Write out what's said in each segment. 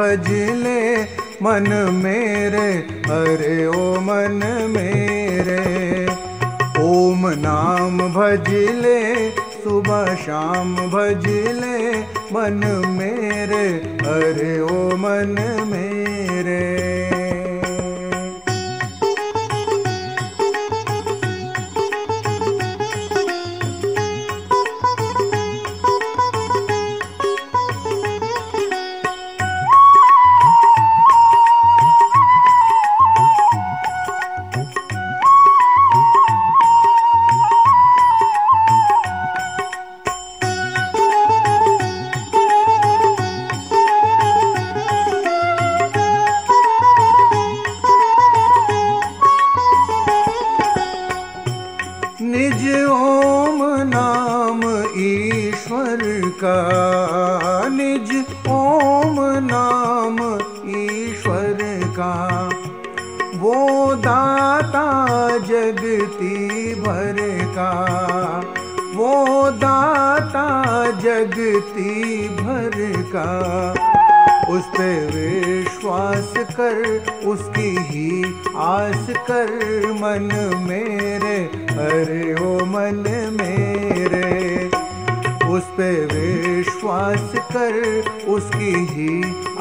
भज ले मन मेरे, अरे ओ मन मेरे। ओम नाम भज ले सुबह शाम भज ले मन मेरे, अरे ओ मन मेरे। निज ओम नाम ईश्वर का, निज ओम नाम ईश्वर का, वो दाता जगती भर का, वो दाता जगती भर का। उस पे विश्वास कर, उसकी ही आस कर मन मेरे, अरे ओ मन मेरे। उस पे विश्वास कर, उसकी ही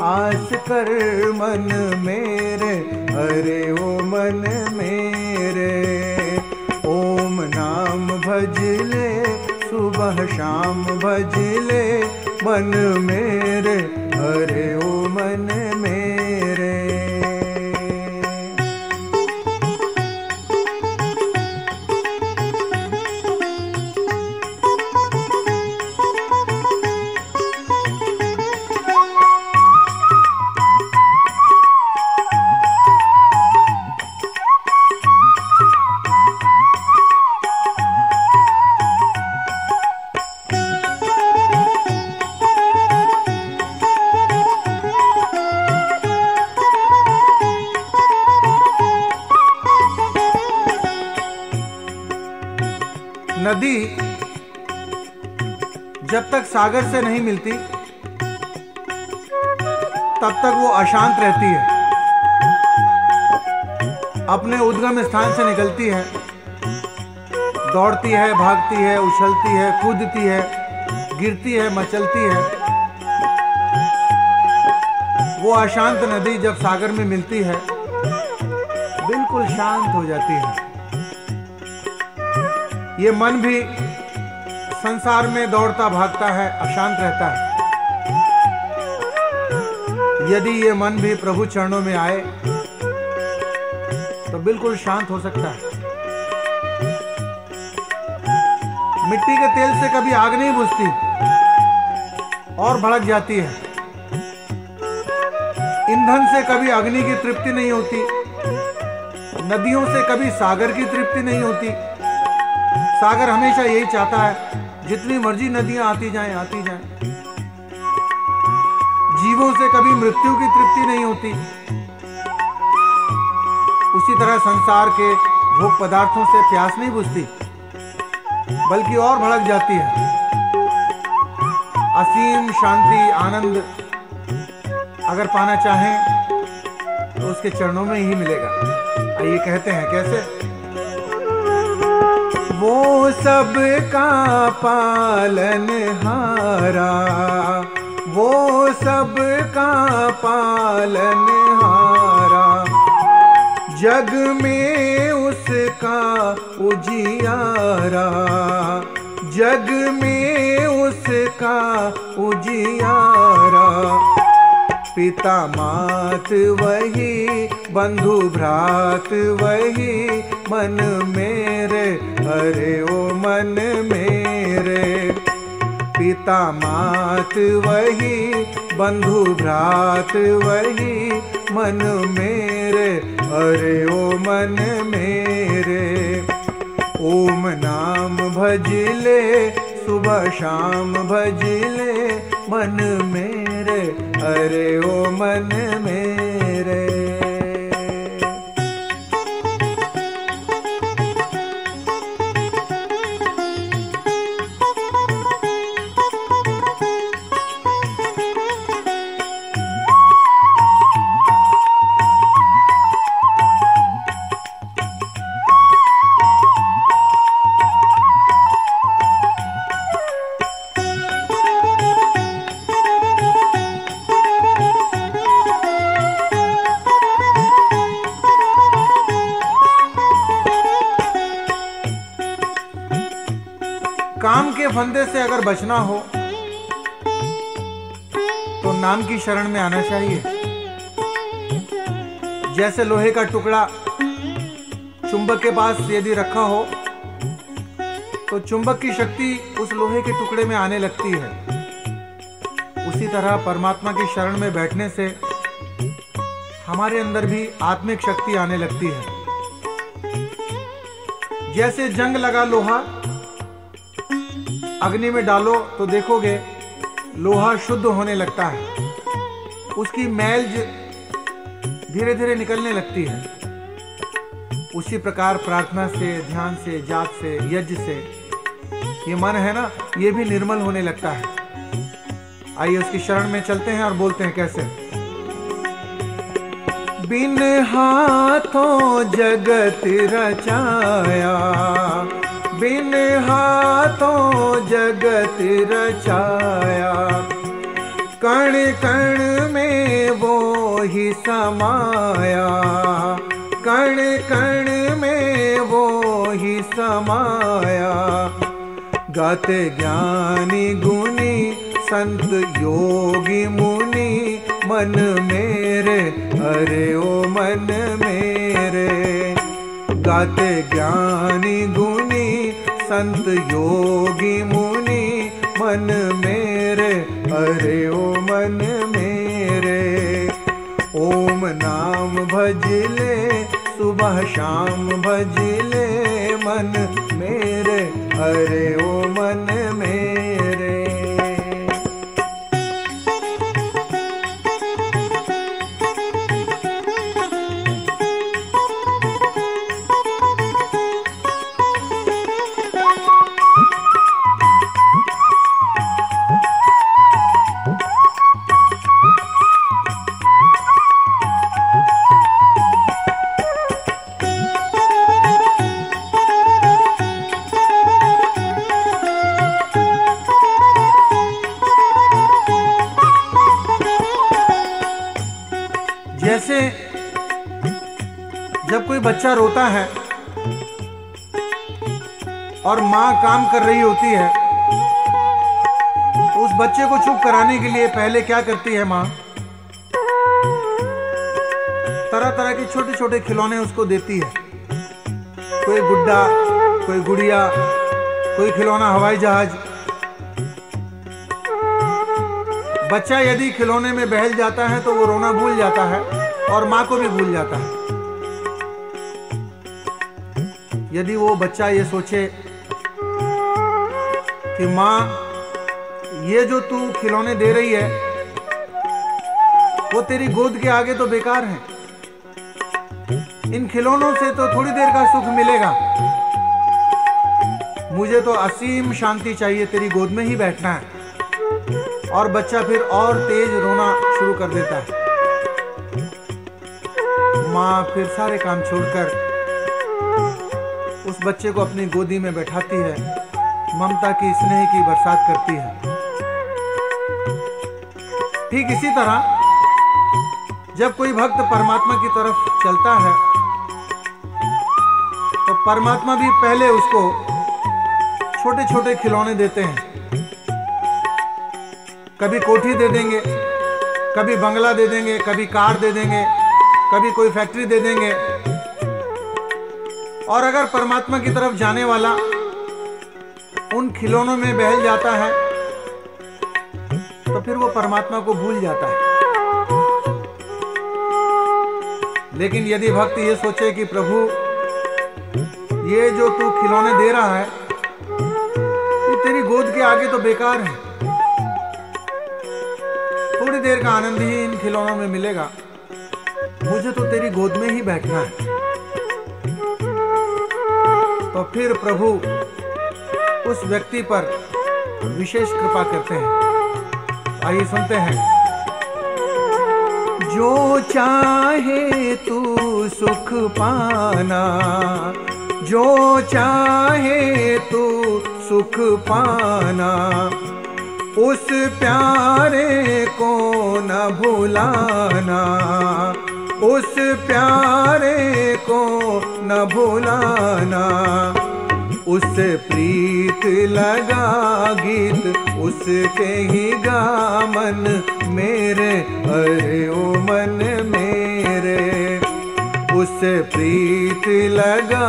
आस कर मन मेरे, अरे ओ मन मेरे। ओम नाम भज ले सुबह शाम भज ले मन मेरे, अरे ओ मन मेरे। नदी जब तक सागर से नहीं मिलती तब तक वो अशांत रहती है। अपने उद्गम स्थान से निकलती है, दौड़ती है, भागती है, उछलती है, कूदती है, गिरती है, मचलती है। वो अशांत नदी जब सागर में मिलती है बिल्कुल शांत हो जाती है। ये मन भी संसार में दौड़ता भागता है, अशांत रहता है। यदि ये मन भी प्रभु चरणों में आए तो बिल्कुल शांत हो सकता है। मिट्टी के तेल से कभी आग नहीं बुझती और भड़क जाती है। ईंधन से कभी अग्नि की तृप्ति नहीं होती। नदियों से कभी सागर की तृप्ति नहीं होती। सागर हमेशा यही चाहता है जितनी मर्जी नदियां आती जाएं, आती जाएं। जीवों से कभी मृत्यु की तृप्ति नहीं होती। उसी तरह संसार के भोग पदार्थों से प्यास नहीं बुझती, बल्कि और भड़क जाती है। असीम शांति आनंद अगर पाना चाहें तो उसके चरणों में ही मिलेगा। आइए कहते हैं कैसे। वो सबका पालनहारा, वो सबका पालनहारा, जग में उसका उजियारा, जग में उसका उजियारा। पिता मात वही, बंधु भ्रात वही, मन मेरे, अरे ओ मन मेरे। पिता मात वही, बंधु भ्रात वही, मन मेरे, अरे ओ मन मेरे। ओम नाम भज ले सुबह शाम भज ले मन मेरे, अरे ओ मन मेरे। काम के फंदे से अगर बचना हो तो नाम की शरण में आना चाहिए। जैसे लोहे का टुकड़ा चुंबक के पास यदि रखा हो तो चुंबक की शक्ति उस लोहे के टुकड़े में आने लगती है। उसी तरह परमात्मा की शरण में बैठने से हमारे अंदर भी आत्मिक शक्ति आने लगती है। जैसे जंग लगा लोहा अग्नि में डालो तो देखोगे लोहा शुद्ध होने लगता है, उसकी मैल धीरे धीरे निकलने लगती है। उसी प्रकार प्रार्थना से, ध्यान से, जाप से, यज्ञ से ये मन है ना, ये भी निर्मल होने लगता है। आइए उसकी शरण में चलते हैं और बोलते हैं कैसे। बिन हाथों जगत रचाया, बिन हाथों जगत रचाया, कण कण में वो ही समाया, कण कण में वो ही समाया। गाते ज्ञानी गुनी संत योगी मुनि, मन मेरे अरे ओ मन मेरे। गाते ज्ञानी गुनी संत योगी मुनि, मन मेरे अरे ओ मन मेरे। ओम नाम भजले सुबह शाम भजले, मन मेरे अरे ओ मन मेरे। जैसे जब कोई बच्चा रोता है और माँ काम कर रही होती है तो उस बच्चे को चुप कराने के लिए पहले क्या करती है माँ, तरह तरह के छोटे छोटे खिलौने उसको देती है। कोई गुड्डा, कोई गुड़िया, कोई खिलौना हवाई जहाज। बच्चा यदि खिलौने में बहल जाता है तो वो रोना भूल जाता है और माँ को भी भूल जाता है। यदि वो बच्चा ये सोचे कि माँ ये जो तू खिलौने दे रही है वो तेरी गोद के आगे तो बेकार है, इन खिलौनों से तो थोड़ी देर का सुख मिलेगा, मुझे तो असीम शांति चाहिए, तेरी गोद में ही बैठना है। और बच्चा फिर और तेज रोना शुरू कर देता है। माँ फिर सारे काम छोड़कर उस बच्चे को अपनी गोदी में बैठाती है, ममता की, स्नेह की बरसात करती है। ठीक इसी तरह जब कोई भक्त परमात्मा की तरफ चलता है तो परमात्मा भी पहले उसको छोटे छोटे खिलौने देते हैं। कभी कोठी दे देंगे, कभी बंगला दे देंगे, कभी कार दे देंगे, कभी कोई फैक्ट्री दे देंगे। और अगर परमात्मा की तरफ जाने वाला उन खिलौनों में बहल जाता है तो फिर वो परमात्मा को भूल जाता है। लेकिन यदि भक्त ये सोचे कि प्रभु ये जो तू खिलौने दे रहा है ये तेरी गोद के आगे तो बेकार है, थोड़ी देर का आनंद ही इन खिलौनों में मिलेगा, मुझे तो तेरी गोद में ही बैठना है। तो फिर प्रभु उस व्यक्ति पर विशेष कृपा करते हैं। आइए सुनते हैं। जो चाहे तू सुख पाना, जो चाहे तू सुख पाना, उस प्यारे को न भुलाना, उस प्यारे को न भुलाना। उससे प्रीत लगा गीत उसके ही गा मन मेरे, अरे ओ मन मेरे। उससे प्रीत लगा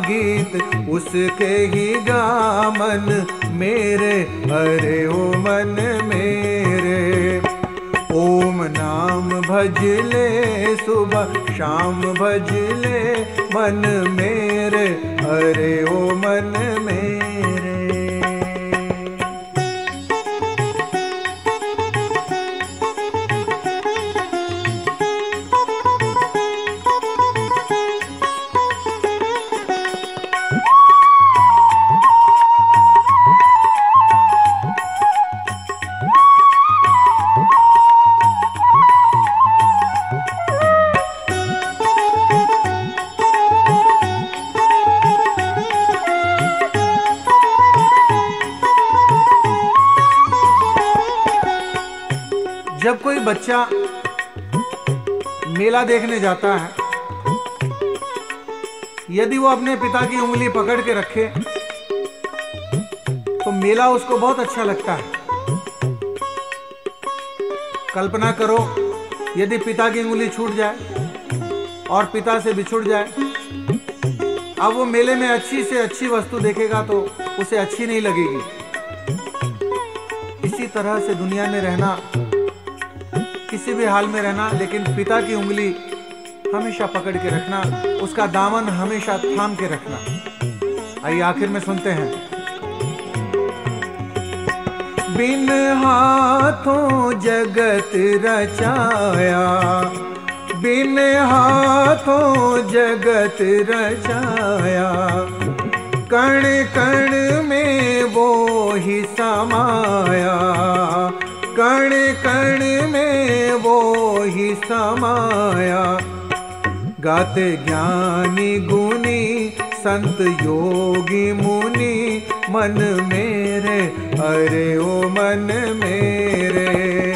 गीत उसके ही गा मन मेरे, अरे ओ मन मेरे। ओम नाम भजले सुबह शाम भजले मन मेरे, अरे ओ मन मेरे। जब कोई बच्चा मेला देखने जाता है, यदि वो अपने पिता की उंगली पकड़ के रखे तो मेला उसको बहुत अच्छा लगता है। कल्पना करो यदि पिता की उंगली छूट जाए और पिता से बिछुड़ जाए, अब वो मेले में अच्छी से अच्छी वस्तु देखेगा तो उसे अच्छी नहीं लगेगी। इसी तरह से दुनिया में रहना, किसी भी हाल में रहना, लेकिन पिता की उंगली हमेशा पकड़ के रखना, उसका दामन हमेशा थाम के रखना। आइए आखिर में सुनते हैं। बिन हाथों जगत रचाया, बिन हाथों जगत रचाया, कण कण में वो ही समाया, कण कण में वो ही समाया। गाते ज्ञानी गुनी संत योगी मुनि मन मेरे, अरे ओ मन मेरे।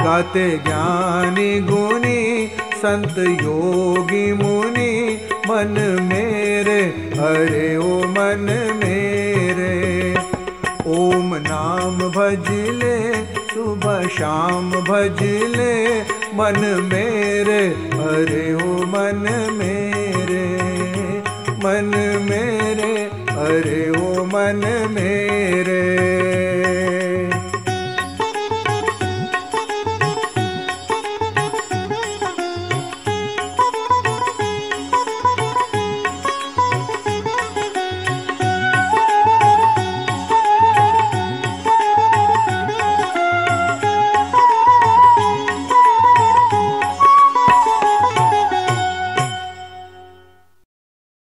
गाते ज्ञानी गुनी संत योगी मुनि मन मेरे, अरे ओ मन मेरे। ओम नाम भजले सुबह शाम भजले मन मेरे, अरे ओ मन मेरे, मन मेरे, अरे ओ मन मेरे।